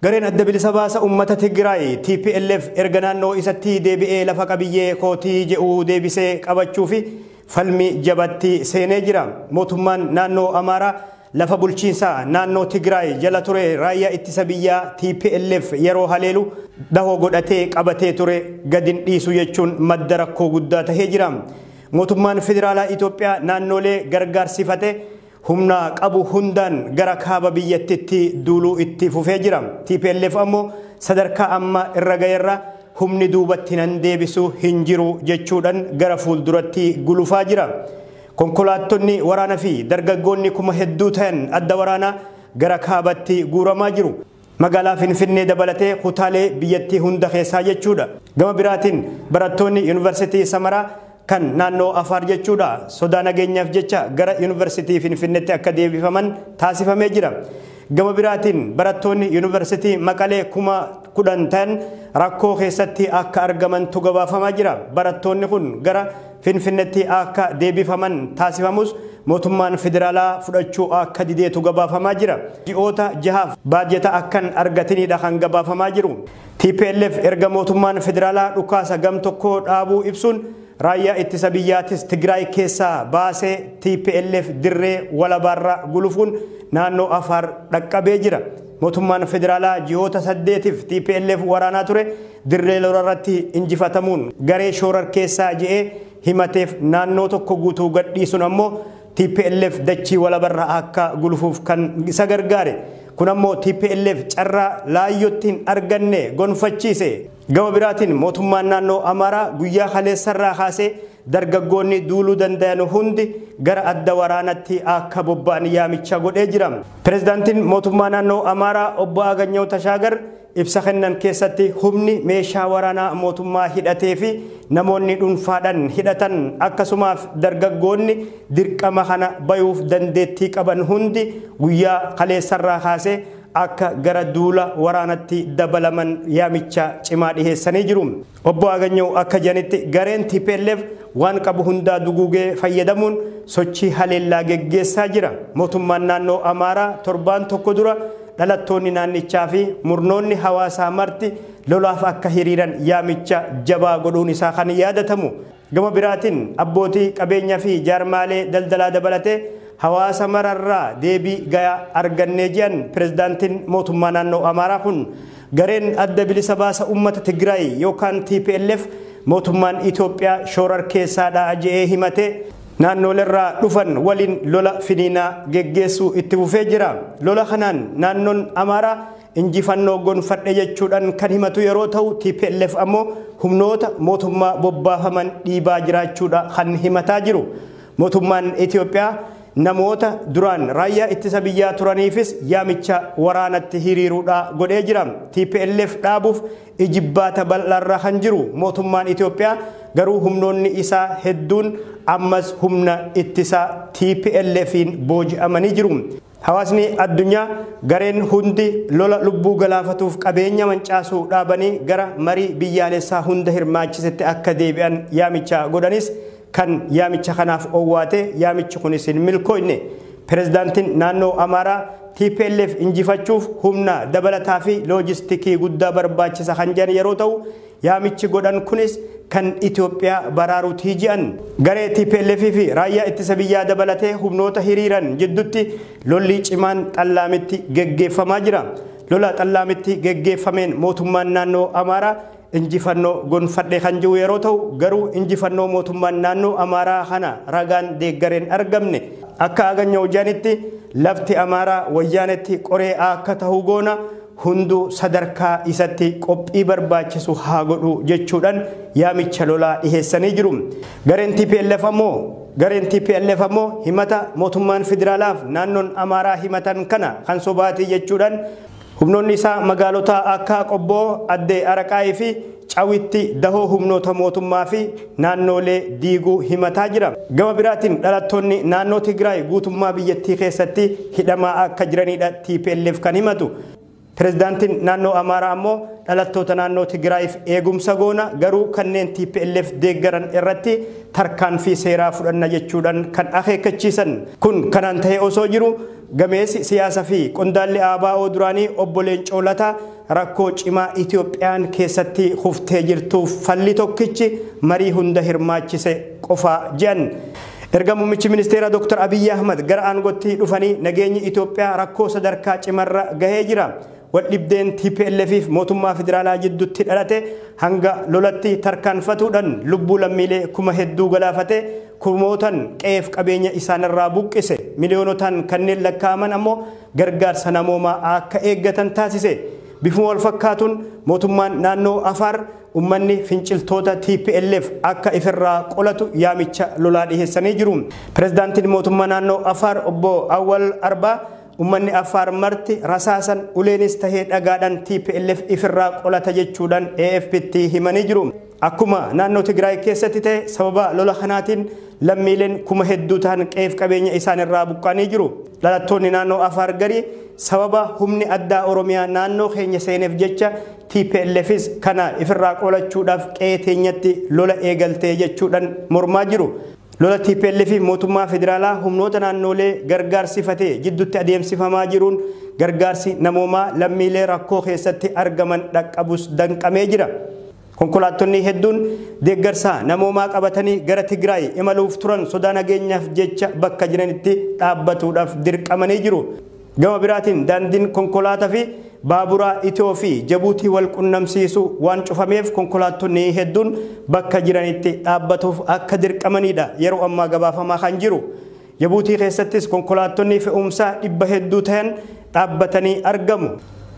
Gareen adda bilisa baasa uummata Tigraay TPLF erga naannoo isatti deebi'ee lafa qabiyyee kootii jedhu deebisee qabachuu fi falmi jabatti seenee jira. Mootummaan naannoo Amaaraa lafa bulchiinsaa naannoo Tigraay jala ture raayyaa ittisa biyyaa TPLF yeroo haleelu dahoo godhatee qabatee ture gadin dhiisu jechuun madda rakkoo guddaa tahee jira. Mootummaan federaalaa Itoophiyaa naannolee gargaarsifate humna qabu hundaan gara kaaba biyyattiitti duuluu itti fufee jira. TPLF ammoo sadarkaa amma irra ga'eerra humni duubatti nan deebisu hin jiru jechuudhaan gara fuulduratti gulufaa jira. Konkolaattonni waraanaa fi dargaggoonni kuma hedduu ta'an adda waraanaa gara kaabatti guuramaa jiru. Magaalaa Finfinnee dabalatee kutaalee biyyattii hunda keessaa jechuudha. Gama biraatiin barattoonni yuunivarsiitii Samaraa kan naannoo Afaar jechuudha sodaa nageenyaaf jecha gara yuunivarsiitii Finfinneetti akka deebifaman taasifamee jira. Gama biraatiin barattoonni yuunivarsiitii Maqalee 10,000 ta'an rakkoo keessatti akka argamantu gabaafamaa jira. Barattoonni kun gara Finfinneetti akka deebifaman taasifamus mootummaan federaalaa fudhachuu akka dideetu gabaafamaa jira. Ji'oota 6 baajeta akkan argatinidha kan gabaafamaa jiru. TPLF erga mootummaan federaalaa dhukaasa gam tokko dhaabuu ibsuun raayyaa ittisa biyyaatis Tigraay keessaa baasee TPLF dirree walabaarra gulufuun naannoo Afaar dhaqqabee jira. Mootummaan federaalaa ji'oota 8tiif TPLF waraanaa ture dirree lolirratti injifatamuun garee shoorar keessaa je'ee himateef naannoo tokko guutuu gadhiisuun ammoo TPLF dachii walabarra akka gulufuuf kan isa gargaare. Kun ammoo TPLF carraa laayyottiin arganne gonfachiise. Gama biraatiin mootummaan naannoo Amaaraa guyyaa kaleessarraa kaasee dargaggoonni duuluu danda'an hundi gara adda waraanatti akka bobba'an yaamicha godhee jira. Pireezidaantiin mootummaa naannoo Amaaraa obbo Aganyaw Tashaagar ibsa kennan keessatti humni meeshaa waraanaa mootummaa hidhatee fi namoonni dhuunfaadhaan hidhatan akkasumas dargaggoonni dirqama kana bayuuf dandeettii qaban hundi guyyaa kaleessarraa kaasee akka gara duula waraanatti dabalaman yaamicha cimaa dhiheessanii jiru. Obbo Aganyaw akka jedhanitti gareen TPLF waan qabu hundaa duguugee fayyadamuun sochii haleellaa geggeessaa jira. Mootummaan naannoo Amaaraa torbaan tokko dura dhalattoonni naannichaa fi murnoonni hawaasaa marti lolaaf akka hiriiran yaamicha jabaa godhuun isaa kan yaadatamu. Gama biraatiin abbootii qabeenyaa fi jaarmaalee daldalaa dabalatee hawaasa mararraa deebii gayaa argannee jiran pireezidaantiin mootummaa naannoo Amaaraa kun gareen adda bilisa baasa uummata Tigraay yookaan TPLF mootummaan Itoophiyaa shoorar keessaadha je'ee himatee naannolerraa dhufan waliin lola finiinaa geggeessuu itti fufee jira. Lola kanaan naannoon Amaaraa injifannoo gonfadhe jechuudhaan kan himatu yeroo ta'u TPLF ammoo humnoota mootummaa bobbaafaman dhiibaa jiraachuudha kan himataa jiru. Mootummaan Itoophiyaa namoota duraan raayyaa ittisa biyyaa turaniifis yaamicha waraanatti hiriiruudha godhee jira. TPLF dhaabuuf ijibbaata bal'aarra kan jiru mootummaan Itoophiyaa garuu humnoonni isaa hedduun ammas humna ittisa TPLFiin booji'amanii jiru. Hawaasni addunyaa gareen hundi lola lubbuu galaafatuuf qabeenya mancaasuu dhaabanii gara marii biyyaalessaa hunda hirmaachisetti akka deebi'an yaamicha godhanis kan yaamicha kanaaf owwaate yaamichi kunis hin milkoofne. Pireezidaantiin naannoo Amaaraa TPLF injifachuuf humna dabalataa fi loojistikii guddaa barbaachisa kan jedhan yeroo ta'u yaamichi godhan kunis kan Itoophiyaa baraaruutii jedhan. Garee TPLF fi raayyaa ittisa biyyaa dabalatee humnoota hiriiran jidduutti lolli cimaan Xallaamitti geggeeffamaa jira. Lola Xallaamitti geggeeffameen mootummaan naannoo Amaaraa injifannoo gonfadhe kan jiru yeroo ta'u garuu injifannoo mootummaan naannoo Amaaraa kana ragaan deeggareen argamne. Akka Aganyaw jedhanitti lafti Amaaraa wayyaanetti qoree akka ta'u goona hunduu sadarkaa isatti qophii barbaachisu haa godhu jechuudhaan yaamicha lolaa dhiheessanii jiru. Gareen TPLF ammoo himata mootummaan federaalaaf naannoon Amaaraa himatan kana kan sobaatii jechuudhaan humnoonni isaa magaalota akka Qobboo, Addee Araqaayii fi Cawitti dahoo humnoota mootummaa fi naannolee diiguu himataa jira. Gama biraatiin dhalattoonni naannoo Tigraay guutummaa biyyattii keessatti hidhamaa akka jiranidha TPLF kan himatu. Pirezidaantiin naannoo Amaaraa ammoo dhalattoota naannoo Tigraayiif eegumsa goona garuu kanneen TPLF deeggaran irratti tarkaanfii seeraa fudhanna jechuudhaan kan akeekkachiisan. Kun kanaan ta'ee osoo jiru gameessi siyaasaa fi qondaalli ABO duraanii obbo Leencoo Lataa rakkoo cimaa Itoophiyaan keessatti huftee jirtuuf falli tokkichi marii hunda hirmaachise qofaa jedhan. Erga muummichi ministeera Dr. Abiy Ahmed gara aangootti dhufanii nageenyi Itoophiyaa rakkoo sadarkaa cimarra gahee jira. Waldhibdeen TPLF mootummaa federaalaa jidduutti dhalate hanga lolatti tarkaanfatuudhaan lubbuu lammiilee kuma hedduu galaafate kumootan qe'eef qabeenya isaanirraa buqqise miliyoonotaan kanneen lakkaa'aman ammoo gargaarsa namoomaa akka eeggatan taasise. Bifuma wal fakkaatuun mootummaan naannoo Afaar ummanni finciltoota TPLF akka ifirraa qolatu yaamicha lolaa dhiheessanii jiru. Pirezidaantiin mootummaa naannoo Afaar obbo Awwal Arbaa ummanni Afaar marti rasaasan uleenis tahee dhagaadhaan TPLF ifirraa qolata jechuudhaan AFP'tti himanii jiru. Akkuma naannoo Tigraay keessatti ta'e sababa lola kanaatiin lammiileen kuma hedduu ta'an qe'eef qabeenya isaanirraa buqqa'anii jiru. Dhalattoonni naannoo Afaar garii sababa humni addaa Oromiyaa naannoo keenya seeneef jecha TPLFis kana ifirraa qolachuudhaaf qe'ee teenyatti lola eegaltee jechuudhaan mormaa jiru. Lola TPLF mootummaa federaalaa humnoota naannolee gargaarsifatee jidduutti adeemsifamaa jiruun gargaarsi namoomaa lammiilee rakkoo keessatti argaman dhaqqabus danqamee jira. Konkolaattonni hedduun deeggarsa namoomaa qabatanii gara Tigraay imaluuf turan sodaa nageenyaaf jecha bakka jiranitti dhaabbatuudhaaf dirqamanii jiru. Gama biraatiin daandiin konkolaataa fi baaburaa Itiyoo fi Jabuutii wal qunnamsiisu waan cufameef konkolaattonni hedduun bakka jiranitti dhaabbatuuf akka dirqamanidha yeroo ammaa gabaafamaa kan jiru. Jabuutii keessattis konkolaattonni fe'umsaa dhibba hedduu ta'an dhaabbatanii argamu.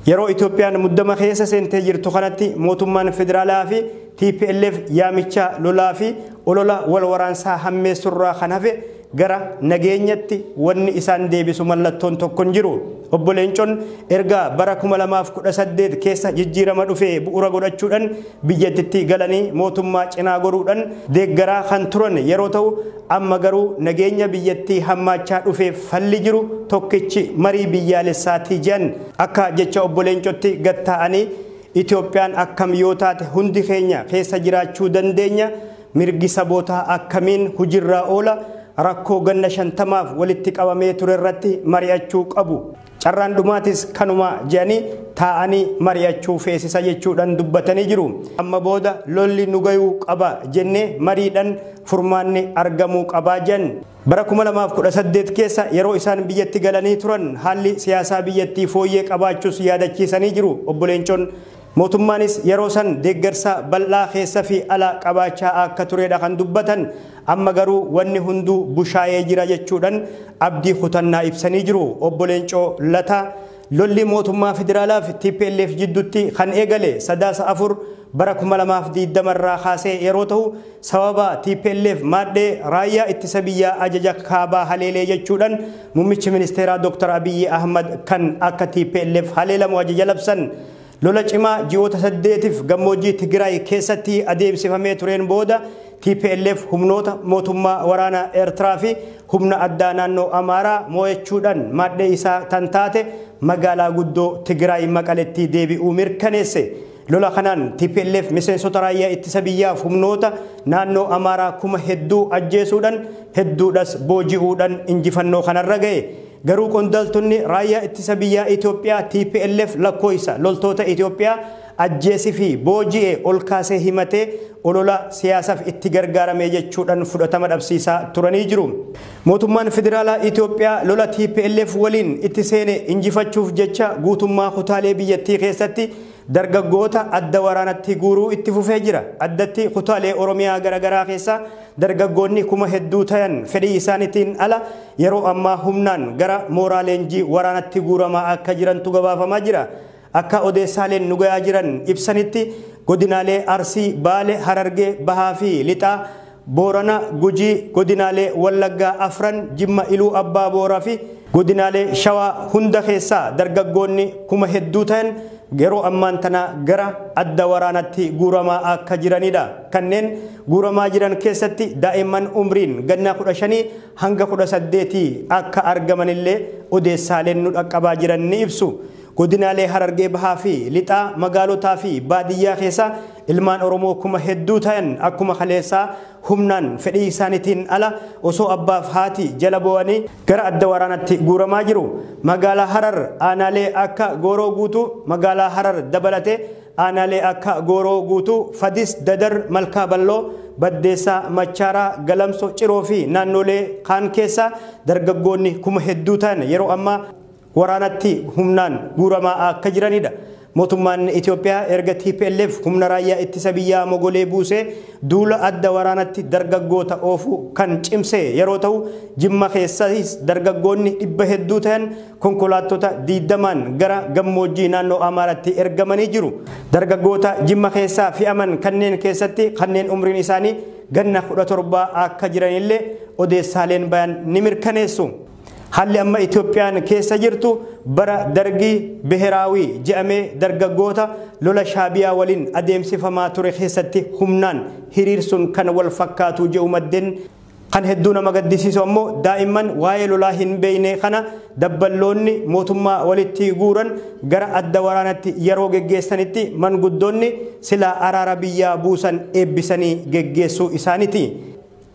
Yeroo Itoophiyaan muddama keessa seentee jirtu kanatti mootummaan federaalaa fi TPLF yaamicha lolaa fi olola wal waraansaa hammeessurraa kan hafe gara nageenyatti wanni isaan deebisu mallattoon tokkon jiru. Obbo Leencoon erga bara 2018 keessa jijjiirama dhufee bu'uura godhachuudhaan biyyattitti galanii mootummaa cinaa goruudhaan deeggaraa kan turan yeroo ta'u amma garuu nageenya biyyattii hammaachaa dhufee falli jiru tokkichi marii biyyaalessaatii jedhan. Akka jecha obbo Leencootti gatta'anii Itoophiyaan akkam yoo taate hundi keenya keessa jiraachuu dandeenya, mirgi sabootaa akkamiin hujirraa oola, rakkoo ganna 50 walitti qabamee ture irratti mari'achuu qabu. Carraan dhumaatis kanuma jedhanii taa'anii mari'achuu feesisa jechuudhaan dubbatanii jiru. Amma booda lolli nu gayuu qaba jennee mariidhaan furmaanni argamuu qabaa jedhan. Bara 2018 keessa yeroo isaan biyyatti galanii turan haalli siyaasaa biyyattii fooyyee qabaachuus yaadachiisanii jiru. Obbo Leencoon mootummaanis yeroo san deeggarsa bal'aa keessa fi ala qabaachaa akka turedha kan dubbatan. Amma garuu wanni hunduu bushaayee jira jechuudhaan abdii kutannaa ibsanii jiru. Obbo Leencoo Lataa lolli mootummaa federaalaa fi TPLF jidduutti kan eegale sadaasa 4 bara 2020 irraa kaasee yeroo ta'u sababa TPLF maadhee raayyaa ittisa biyyaa ajaja kaabaa haleelee jechuudhaan muummichi ministeeraa Dr. Abiy Ahmed kan akka TPLF haleelamu ajaja labsan. Lola cimaa ji'oota 8f gammoojjii Tigraay keessatti adeemsifamee tureen booda TPLF humnoota mootummaa waraanaa Eertiraa fi humna addaa naannoo Amaaraa mo'achuudhaan maadhee isaa tan taate magaalaa guddoo Tigraay Maqaletti deebi'uu mirkaneesse. Lola kanaan TPLF miseensota raayyaa ittisa biyyaaf humnoota naannoo Amaaraa kuma hedduu ajjeesuudhaan hedduudhas booji'uudhaan injifannoo kanarra ga'e. Garuu qondaaltonni raayyaa ittisa biyyaa Itoophiyaa TPLF lakkoofsa loltoota Itoophiyaa ajjeesii fi booji'ee ol kaasee himatee olola siyaasaaf itti gargaaramee jechuudhaan fudhatama dhabsiisaa turanii jiru. Mootummaan federaalaa Itoophiyaa lola TPLF waliin itti seene injifachuuf jecha guutummaa kutaalee biyyattii keessatti dargaggoota adda waraanatti guuruu itti fufee jira. Addatti kutaalee Oromiyaa garagaraa keessa dargaggoonni kuma hedduu ta'an fedhii isaaniitiin ala yeroo ammaa humnaan gara mooraa leenjii waraanatti guuramaa akka jirantu gabaafamaa jira. Akka odeessaaleen nu gahaa jiran ibsanitti godinaalee Arsii, Baalee, Harargee, Bahaa fi Lixaa, Boorana, Gujii, godinaalee Wallaggaa afran, Jimma, Iluu Abbaa Booraa fi godinaalee Shawaa hunda keessaa dargaggoonni kuma hedduu ta'an yeroo ammaan tana gara adda waraanatti guuramaa akka jiranidha. Kanneen guuramaa jiran keessatti daa'imman umriin ganna 15 hanga 18 akka argamanillee odeessaaleen nu dhaqqabaa jiran ni ibsu. godinaalee Harargee Bahaa fi lixaa magaalotaa fi baadiyyaa keessa ilmaan Oromoo kuma hedduu ta'an akkuma kaleessaa humnaan fedhii isaaniitiin ala osoo abbaaf haati jala bu'anii gara adda waraanaatti guuramaa jiru. Magaalaa Harar aanaalee akka Gooroo Guutuu, magaalaa Harar dabalatee aanaalee akka Gooroo Guutuu, Fadis, Dadar, Malkaa Balloo, Baddeessaa, Machaaraa, Galamsoo, Ciroo fi naannolee kaan keessa dargaggoonni kuma hedduu ta'an yeroo ammaa waraanatti humnaan guuramaa akka jiranidha. Mootummaan Itoophiyaa erga TPLF humna raayyaa ittisa biyyaa mogolee buusee duula adda waraanatti dargaggoota oofuu kan cimse yeroo ta'u Jimma keessas dargaggoonni dhibba hedduu ta'an konkolaattota 20 gara gammoojjii naannoo Amaaraatti ergamanii jiru. Dargaggoota Jimma keessaa fe'aman kanneen keessatti kanneen umriin isaanii ganna 17 akka jiranillee odeessaaleen bayan ni mirkaneessu. Haalli amma Itoophiyaan keessa jirtu bara dargii biheraawii jedhamee dargaggoota lola shaabiyaa waliin adeemsifamaa ture keessatti humnaan hiriirsuun kan wal fakkaatu jedhu maddeen kan hedduu nama gaddisiisu ammoo daa'imman waa'ee lolaa hin beekne kana dabballoonni mootummaa walitti guuran gara adda waraanatti yeroo geggeessanitti manguddoonni silaa araara biyyaa buusan eebbisanii geggeessuu isaaniiti.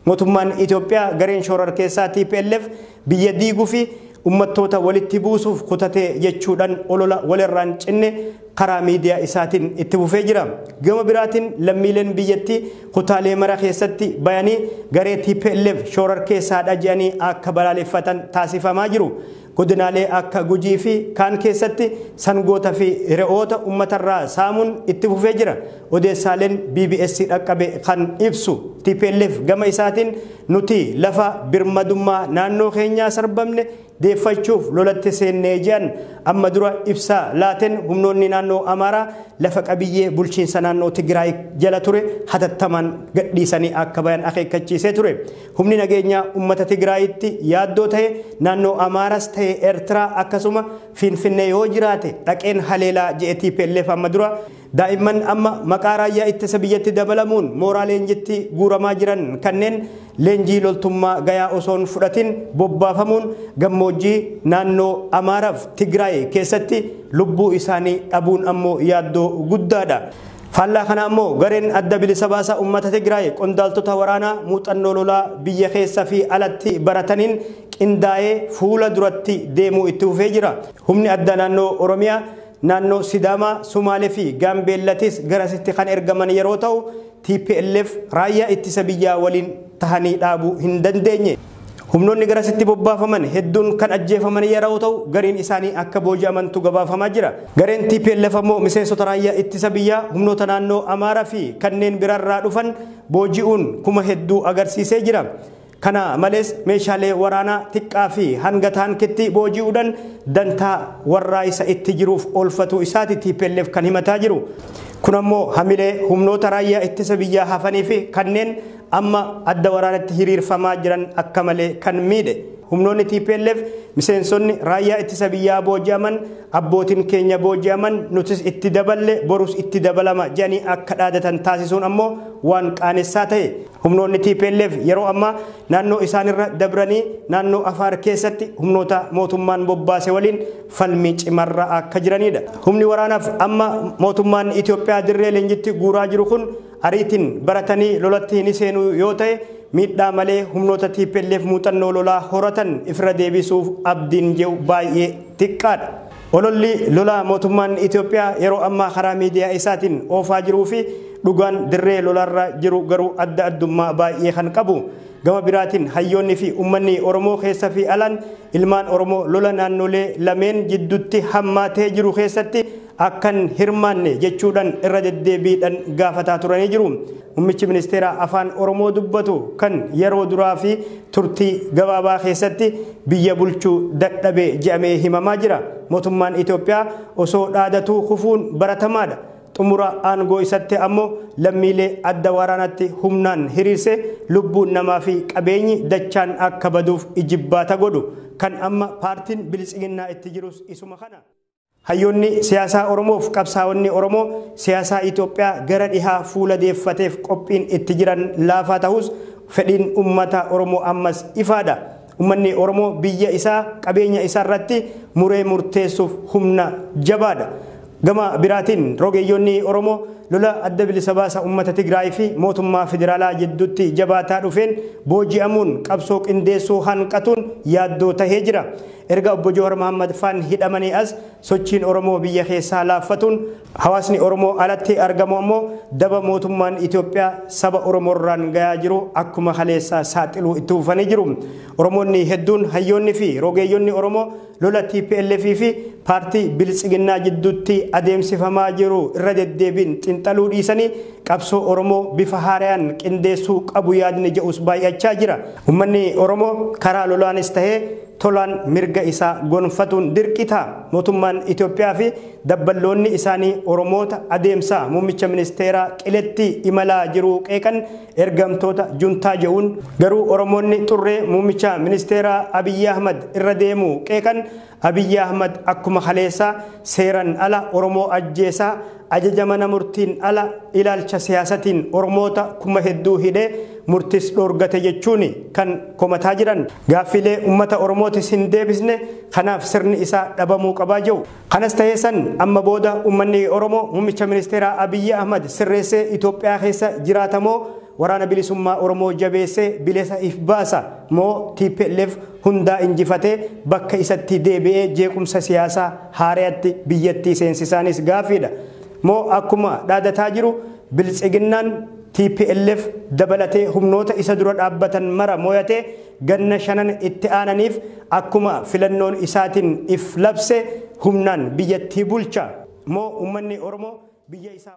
Mootummaan Itoophiyaa gareen shoorar keessaa TPLF biyya diiguu fi ummattoota walitti buusuuf kutatee jechuudhaan olola walirraan cinne karaa miidiyaa isaatiin itti fufee jira. Gama biraatiin lammiileen biyyattii kutaalee mara keessatti bayanii garee TPLF shoorar keessaadha jedhanii akka balaaleffatan taasifamaa jiru. Godinaalee akka Gujii fi kaan keessatti sangoota fi re'oota uummatarraa saamuun itti fufee jira. Odeessaaleen BBS dhaqqabe kan ibsu TPLF gama isaatiin nuti lafa birmadummaa naannoo keenyaa sarbamne deeffachuuf lolatti seennee jedhan amma dura ibsaa laateen humnoonni naannoo Amaaraa lafa qabiyyee bulchiinsa naannoo Tigraay jala ture hatattamaan gadhiisanii akka bayan akeekkachiisee ture. Humni nageenyaa uummata Tigraayitti yaaddoo ta'e naannoo Amaaraas ta'e Eertiraa akkasuma Finfinnee yoo jiraate dhaqeen haleelaa jedhe TPLF amma dura. Daa'imman amma maqaa raayyaa ittisa biyyatti dabalamuun mooraa leenjitti guuramaa jiran kanneen leenjii loltummaa gayaa osoon fudhatin bobbaafamuun gammoojjii naannoo Amaaraaf Tigraay keessatti lubbuu isaanii dhabuun ammoo yaaddoo guddaadha. Faallaa kana ammoo gareen adda bilisa baasaa uummata Tigraay qondaaltota waraanaa muuxannoo lolaa biyya keessa fi alatti barataniin qindaa'ee fuula duratti deemuu itti fufee jira. Humni adda naannoo Oromiyaa naannoo Sidaamaa, Sumaalee fi Gaambeellatis garasitti kan ergaman yeroo ta'u TPLF raayyaa ittisa biyyaa waliin tahanii dhaabuu hin dandeenye. Humnoonni garasitti bobbaafaman hedduun kan ajjeefaman yeroo ta'u gariin isaanii akka booji'amantu gabaafamaa jira. Gareen TPLF ammoo miseensota raayyaa ittisa biyyaa humnoota naannoo Amaaraa fi kanneen biraarraa dhufan booji'uun kuma hedduu agarsiisee jira. Kana malees meeshaalee waraanaa xiqqaa fi hanga taankitti booji'uudhaan dantaa warraa isa itti jiruuf oolfatu isaati TPLF kan himataa jiru. Kun ammoo hamilee humnoota raayyaa ittisa biyyaa hafanii fi kanneen amma adda waraanatti hiriirfamaa jiran akka malee kan miidhe. Humnoonni TPLF miseensonni raayyaa ittisa biyyaa booji'aman abbootiin keenya booji'aman nutis itti daballe borus itti dabalama jedhanii akka dhaadatan taasisuun ammoo waan qaanessaa ta'e. Humnoonni TPLF yeroo ammaa naannoo isaanirra dabranii naannoo Afaar keessatti humnoota mootummaan bobbaase waliin falmii cimarra akka jiranidha. Humni waraanaaf amma mootummaan Itoophiyaa dirree leenjitti guuraa jiru kun ariitiin baratanii lolatti ni seenuu yoo ta'e miidhaa malee humnoota TPLF muuxannoo lolaa horatan ifra deebisuuf abdiin jedhu baay'ee xiqqaadha. Ololli lolaa mootummaan Itoophiyaa yeroo ammaa karaa miidiyaa isaatiin oofaa jiruu fi dhugaan dirree lolarra jiru garuu adda addummaa baay'ee kan qabu. Gama biraatiin hayyoonni fi uummanni Oromoo keessa fi alaan ilmaan Oromoo lola naannolee lameen jidduutti hammaatee jiru keessatti akkan hirmaanne jechuudhaan irra deddeebiidhaan gaafataa turanii jiru. Muummichi ministeera afaan Oromoo dubbatu kan yeroo duraa fi turtii gabaabaa keessatti biyya bulchuu dadhabee jedhamee himamaa jira. Mootummaan Itoophiyaa osoo dhaadatuu kufuun baratamaadha. Xumura aangoo isatti ammoo lammiilee adda waraanatti humnaan hiriirse lubbuun namaa fi qabeenyi dachaan akka baduuf ijibbaata godhu kan amma paartiin Bilisiginnaa itti jirus isuma kana. Hayyoonni siyaasaa Oromoof qabsaa'onni Oromoo siyaasaa Itoophiyaa gara dhihaa fuula deeffateef qophiin itti jiran laafaa ta'us fedhiin uummata Oromoo ammas ifaadha. Uummanni Oromoo biyya isaa qabeenya isaa irratti muree murteessuuf humna jabaadha. Gama biraatiin rogeeyyoonni Oromoo lola adda bilisa baasa uummata Tigraay fi mootummaa federaalaa jidduutti jabaataa dhufeen booji'amuun qabsoo qindeessuu hanqatuun yaaddoo tahee jira. Erga obbo Jowaar Mohaammed faan hidhamanii as sochiin Oromoo biyya keessaa laaffatuun hawaasni Oromoo alatti argamu ammoo daba mootummaan Itoophiyaa saba Oromoorraan gayaa jiru akkuma kaleessaa saaxiluu itti fufanii jiru. Oromoonni hedduun hayyoonni fi rogeeyyoonni Oromoo lola TPLF fi paartii Biltsiginnaa jidduutti adeemsifamaa jiru irra deddeebiin xinxaluu dhiisanii qabsoo Oromoo bifa haaraan qindeessuu qabu yaadni jedhus baay'achaa jira. Uummanni Oromoo karaa lolaanis tahee tolaan mirga isaa gonfatuun dirqitaa mootummaan Itoophiyaa fi dabballoonni isaanii Oromoota adeemsaa muummicha ministeeraa qiletti imalaa jiru qeeqan ergamtoota juntaa jedhuun garuu Oromoonni xurree muummicha ministeeraa Abiyyi Ahmad irra deemu qeeqan Abiyyi Ahmad akkuma kaleessaa seeran ala Oromoo ajjeesaa ajaja mana murtiin ala ilaalcha siyaasatiin Oromoota kuma hedduu hidhee murtis dhorgate jechuun kan komataa jiran gaaffilee uummata Oromootis hin deebisne kanaaf sirni isaa dhabamuu qabaa jiru. Kanas ta'ee san amma booda uummanni Oromoo muummicha ministeeraa Abiyyi Ahmad sirreessee Itoophiyaa keessa jiraatamoo waraana bilisummaa Oromoo jabeessee bilisa if baasa moo TPLF hundaa injifatee bakka isatti deebi'ee jeequmsa siyaasaa haaraatti biyyattii seensisaanis gaaffiidha. Moo akkuma dhaadataa jiru Biltsiginnaan TPLF dabalatee humnoota isa dura dhaabbatan mara mo'atee ganna 5 itti aananiif akkuma filannoon isaatiin if labse humnaan biyyattii bulcha. Moo uummanni Oromoo biyya isaa